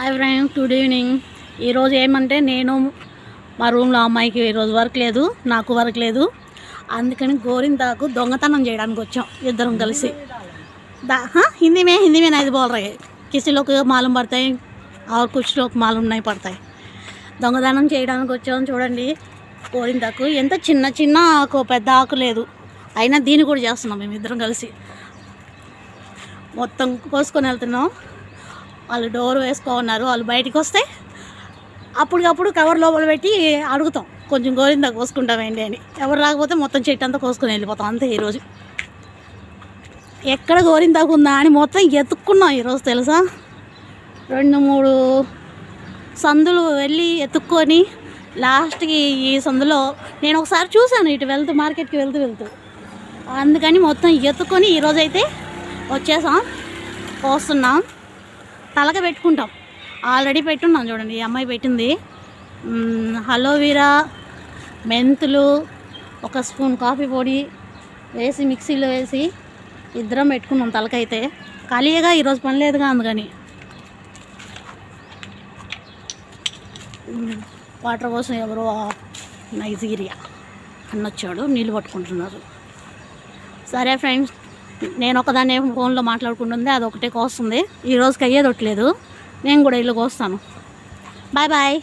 Hi friends, good evening. ఈరోజు ఏమంటే నేను మా రూమ్లో అమ్మాయికి ఈరోజు వర్క్ లేదు, నాకు వర్క్ లేదు. అందుకని గోరింతాకు దొంగతనం చేయడానికి వచ్చాం ఇద్దరం కలిసి. हिंदी में नहीं बोल रहे, किसी लोग मालूम पड़ता है और कुछ लोग मालूम नहीं पड़ता है. దొంగతనం చేయడానికి వచ్చాం. చూడండి గోరింతాకు ఎంత చిన్న చిన్న ఆకు, పెద్ద ఆకు లేదు, అయినా దీన్ని కూడా చేస్తున్నాం మేము ఇద్దరం కలిసి. మొత్తం కోసుకొని వెళ్తున్నాం. వాళ్ళు డోర్ వేసుకోన్నారు. వాళ్ళు బయటికి వస్తే అప్పటికప్పుడు కవర్ లోపల పెట్టి అడుగుతాం, కొంచెం గోరింతాకు కోసుకుంటామేంటి అని. ఎవరు రాకపోతే మొత్తం చెట్టు అంతా కోసుకొని వెళ్ళిపోతాం అంతే. ఈరోజు ఎక్కడ గోరింతాకు ఉందా అని మొత్తం ఎత్తుక్కున్నాం ఈరోజు, తెలుసా. 2-3 సందులు వెళ్ళి ఎత్తుక్కొని లాస్ట్కి ఈ సందులో నేను ఒకసారి చూశాను, ఇటు వెళ్తూ మార్కెట్కి వెళ్తూ అందుకని మొత్తం ఎత్తుకొని ఈరోజైతే వచ్చేసాం. కోస్తున్నాం, తలక పెట్టుకుంటాం. ఆల్రెడీ పెట్టున్నాం చూడండి, ఈ అమ్మాయి పెట్టింది. అలోవెరా, మెంతులు, 1 స్పూన్ కాఫీ పొడి వేసి మిక్సీలో వేసి ఇద్దరం పెట్టుకున్నాం. తలకైతే ఖాళీగా ఈరోజు పని లేదుగా, అందుకని. వాటర్ కోసం ఎవరో నైజీరియా అన్నొచ్చాడు, నీళ్ళు పట్టుకుంటున్నారు. సరే ఫ్రెండ్స్, నేను ఒకదాన్ని ఫోన్లో మాట్లాడుకుంటుంది, అది ఒకటే కోస్తుంది. ఈరోజుకి అయ్యేదొట్లేదు, నేను కూడా ఇల్లు కోస్తాను. Bye bye.